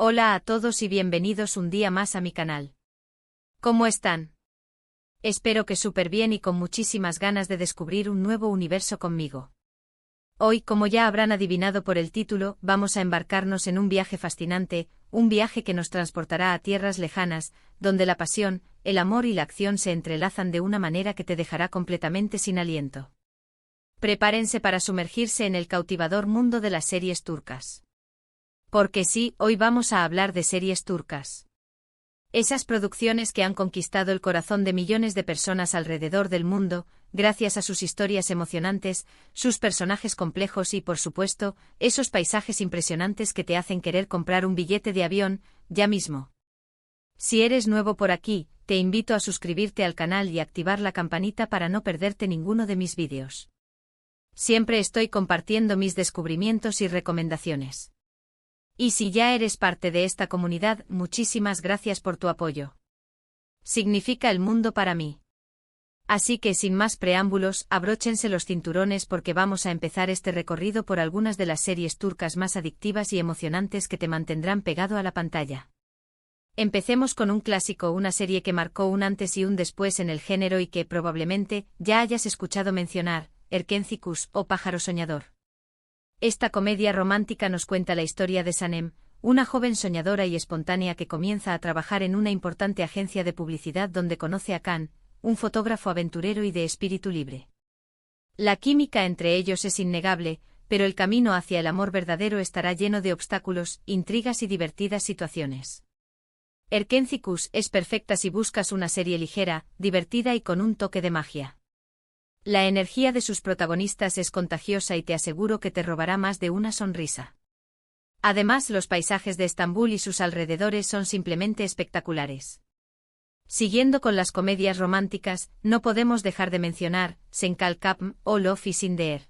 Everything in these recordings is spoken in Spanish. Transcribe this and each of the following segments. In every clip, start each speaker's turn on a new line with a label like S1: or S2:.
S1: Hola a todos y bienvenidos un día más a mi canal. ¿Cómo están? Espero que súper bien y con muchísimas ganas de descubrir un nuevo universo conmigo. Hoy, como ya habrán adivinado por el título, vamos a embarcarnos en un viaje fascinante, un viaje que nos transportará a tierras lejanas, donde la pasión, el amor y la acción se entrelazan de una manera que te dejará completamente sin aliento. Prepárense para sumergirse en el cautivador mundo de las series turcas. Porque sí, hoy vamos a hablar de series turcas. Esas producciones que han conquistado el corazón de millones de personas alrededor del mundo, gracias a sus historias emocionantes, sus personajes complejos y, por supuesto, esos paisajes impresionantes que te hacen querer comprar un billete de avión, ya mismo. Si eres nuevo por aquí, te invito a suscribirte al canal y activar la campanita para no perderte ninguno de mis vídeos. Siempre estoy compartiendo mis descubrimientos y recomendaciones. Y si ya eres parte de esta comunidad, muchísimas gracias por tu apoyo. Significa el mundo para mí. Así que sin más preámbulos, abróchense los cinturones porque vamos a empezar este recorrido por algunas de las series turcas más adictivas y emocionantes que te mantendrán pegado a la pantalla. Empecemos con un clásico, una serie que marcó un antes y un después en el género y que probablemente ya hayas escuchado mencionar, Erkenci o Pájaro Soñador. Esta comedia romántica nos cuenta la historia de Sanem, una joven soñadora y espontánea que comienza a trabajar en una importante agencia de publicidad donde conoce a Can, un fotógrafo aventurero y de espíritu libre. La química entre ellos es innegable, pero el camino hacia el amor verdadero estará lleno de obstáculos, intrigas y divertidas situaciones. Erkenci es perfecta si buscas una serie ligera, divertida y con un toque de magia. La energía de sus protagonistas es contagiosa y te aseguro que te robará más de una sonrisa. Además, los paisajes de Estambul y sus alrededores son simplemente espectaculares. Siguiendo con las comedias románticas, no podemos dejar de mencionar Senkal Kapm o Love is in the Air.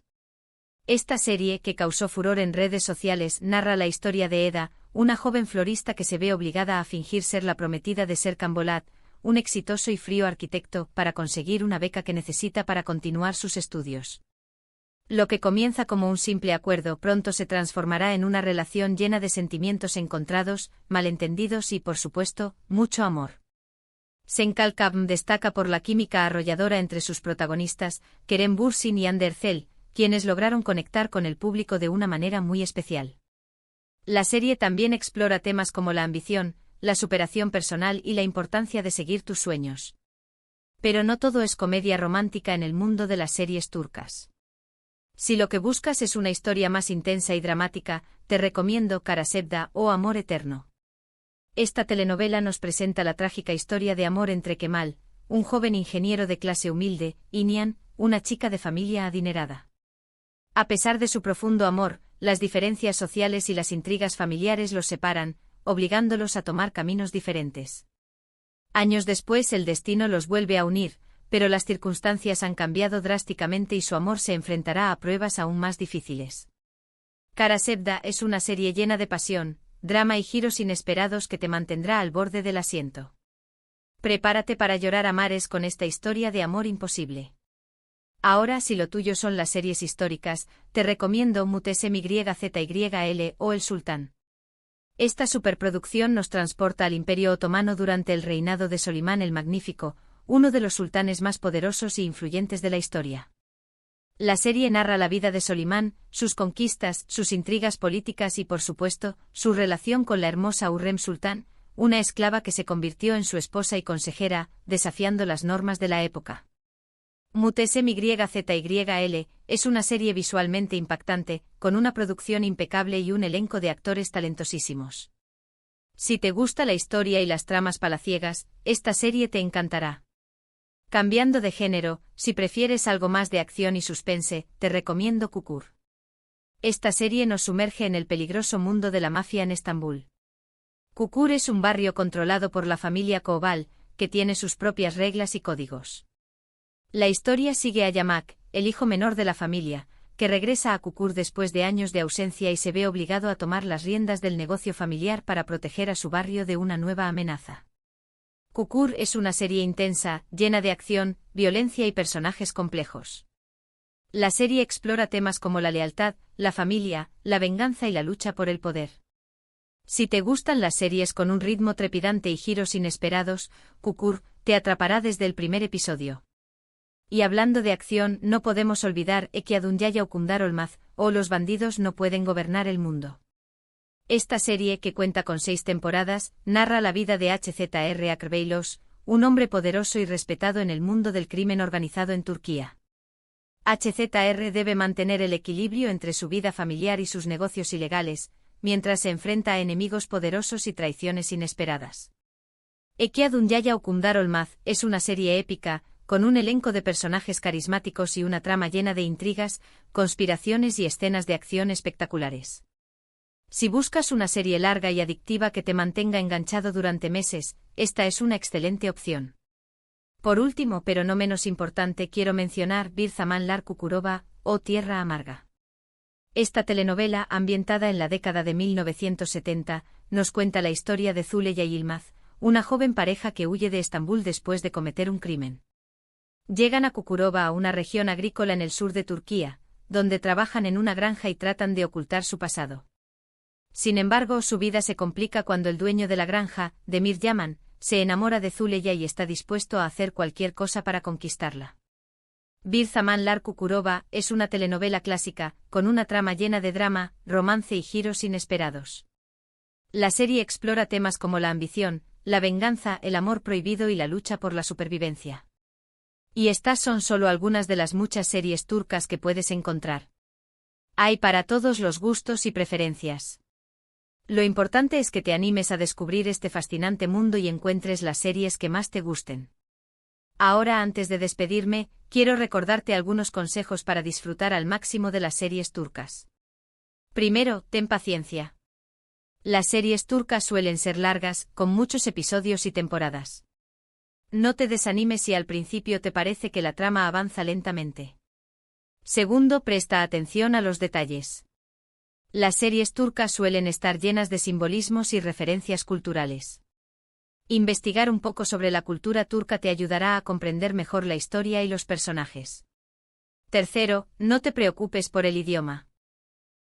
S1: Esta serie, que causó furor en redes sociales, narra la historia de Eda, una joven florista que se ve obligada a fingir ser la prometida de Serkan Bolat, un exitoso y frío arquitecto, para conseguir una beca que necesita para continuar sus estudios. Lo que comienza como un simple acuerdo pronto se transformará en una relación llena de sentimientos encontrados, malentendidos y, por supuesto, mucho amor. Senkal Kapm destaca por la química arrolladora entre sus protagonistas, Kerem Bürsin y Hande Erçel, quienes lograron conectar con el público de una manera muy especial. La serie también explora temas como la ambición, la superación personal y la importancia de seguir tus sueños. Pero no todo es comedia romántica en el mundo de las series turcas. Si lo que buscas es una historia más intensa y dramática, te recomiendo Kara Sevda o Amor Eterno. Esta telenovela nos presenta la trágica historia de amor entre Kemal, un joven ingeniero de clase humilde, y Nihan, una chica de familia adinerada. A pesar de su profundo amor, las diferencias sociales y las intrigas familiares los separan, obligándolos a tomar caminos diferentes. Años después el destino los vuelve a unir, pero las circunstancias han cambiado drásticamente y su amor se enfrentará a pruebas aún más difíciles. Kara Sevda es una serie llena de pasión, drama y giros inesperados que te mantendrá al borde del asiento. Prepárate para llorar a mares con esta historia de amor imposible. Ahora, si lo tuyo son las series históricas, te recomiendo Muhteşem Yzyl o El Sultán. Esta superproducción nos transporta al Imperio Otomano durante el reinado de Solimán el Magnífico, uno de los sultanes más poderosos e influyentes de la historia. La serie narra la vida de Solimán, sus conquistas, sus intrigas políticas y, por supuesto, su relación con la hermosa Hürrem Sultán, una esclava que se convirtió en su esposa y consejera, desafiando las normas de la época. Muhteşem Yzyl es una serie visualmente impactante, con una producción impecable y un elenco de actores talentosísimos. Si te gusta la historia y las tramas palaciegas, esta serie te encantará. Cambiando de género, si prefieres algo más de acción y suspense, te recomiendo Kukur. Esta serie nos sumerge en el peligroso mundo de la mafia en Estambul. Kukur es un barrio controlado por la familia Koval, que tiene sus propias reglas y códigos. La historia sigue a Yamak, el hijo menor de la familia, que regresa a Kukur después de años de ausencia y se ve obligado a tomar las riendas del negocio familiar para proteger a su barrio de una nueva amenaza. Kukur es una serie intensa, llena de acción, violencia y personajes complejos. La serie explora temas como la lealtad, la familia, la venganza y la lucha por el poder. Si te gustan las series con un ritmo trepidante y giros inesperados, Kukur te atrapará desde el primer episodio. Y hablando de acción, no podemos olvidar Eki Adunyaya Ukundar Olmaz, o Los bandidos no pueden gobernar el mundo. Esta serie, que cuenta con 6 temporadas, narra la vida de HZR Akrbeylos, un hombre poderoso y respetado en el mundo del crimen organizado en Turquía. HZR debe mantener el equilibrio entre su vida familiar y sus negocios ilegales, mientras se enfrenta a enemigos poderosos y traiciones inesperadas. Eki Adunyaya Ukundar Olmaz es una serie épica, con un elenco de personajes carismáticos y una trama llena de intrigas, conspiraciones y escenas de acción espectaculares. Si buscas una serie larga y adictiva que te mantenga enganchado durante meses, esta es una excelente opción. Por último, pero no menos importante, quiero mencionar Bir Zamanlar Kukurova, o Tierra Amarga. Esta telenovela, ambientada en la década de 1970, nos cuenta la historia de Züleyha Yılmaz, una joven pareja que huye de Estambul después de cometer un crimen. Llegan a Kukurova, a una región agrícola en el sur de Turquía, donde trabajan en una granja y tratan de ocultar su pasado. Sin embargo, su vida se complica cuando el dueño de la granja, Demir Yaman, se enamora de Züleyha y está dispuesto a hacer cualquier cosa para conquistarla. Bir Zamanlar Kukurova es una telenovela clásica, con una trama llena de drama, romance y giros inesperados. La serie explora temas como la ambición, la venganza, el amor prohibido y la lucha por la supervivencia. Y estas son solo algunas de las muchas series turcas que puedes encontrar. Hay para todos los gustos y preferencias. Lo importante es que te animes a descubrir este fascinante mundo y encuentres las series que más te gusten. Ahora, antes de despedirme, quiero recordarte algunos consejos para disfrutar al máximo de las series turcas. Primero, ten paciencia. Las series turcas suelen ser largas, con muchos episodios y temporadas. No te desanimes si al principio te parece que la trama avanza lentamente. Segundo, presta atención a los detalles. Las series turcas suelen estar llenas de simbolismos y referencias culturales. Investigar un poco sobre la cultura turca te ayudará a comprender mejor la historia y los personajes. Tercero, no te preocupes por el idioma.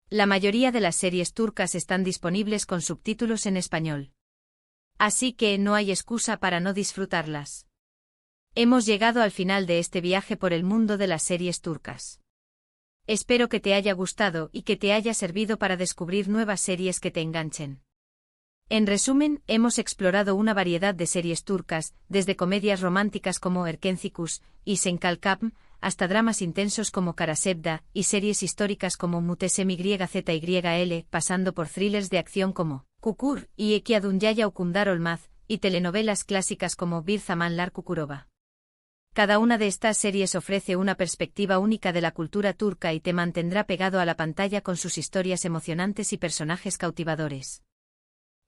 S1: La mayoría de las series turcas están disponibles con subtítulos en español. Así que no hay excusa para no disfrutarlas. Hemos llegado al final de este viaje por el mundo de las series turcas. Espero que te haya gustado y que te haya servido para descubrir nuevas series que te enganchen. En resumen, hemos explorado una variedad de series turcas, desde comedias románticas como Erkencikus y Senkalkapm, hasta dramas intensos como Karasevda, y series históricas como Mutesem YZYL, pasando por thrillers de acción como Kukur y Eki Adunyaya Ukundar Olmaz, y telenovelas clásicas como Bir Zamanlar Kukurova. Cada una de estas series ofrece una perspectiva única de la cultura turca y te mantendrá pegado a la pantalla con sus historias emocionantes y personajes cautivadores.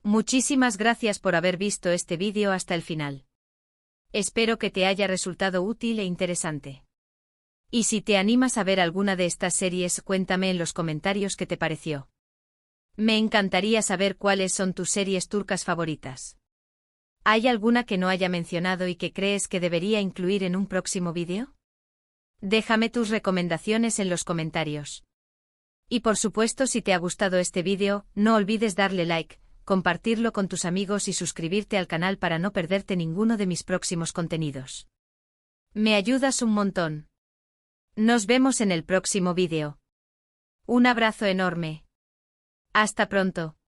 S1: Muchísimas gracias por haber visto este vídeo hasta el final. Espero que te haya resultado útil e interesante. Y si te animas a ver alguna de estas series, cuéntame en los comentarios qué te pareció. Me encantaría saber cuáles son tus series turcas favoritas. ¿Hay alguna que no haya mencionado y que crees que debería incluir en un próximo vídeo? Déjame tus recomendaciones en los comentarios. Y por supuesto, si te ha gustado este vídeo, no olvides darle like, compartirlo con tus amigos y suscribirte al canal para no perderte ninguno de mis próximos contenidos. Me ayudas un montón. Nos vemos en el próximo vídeo. Un abrazo enorme. Hasta pronto.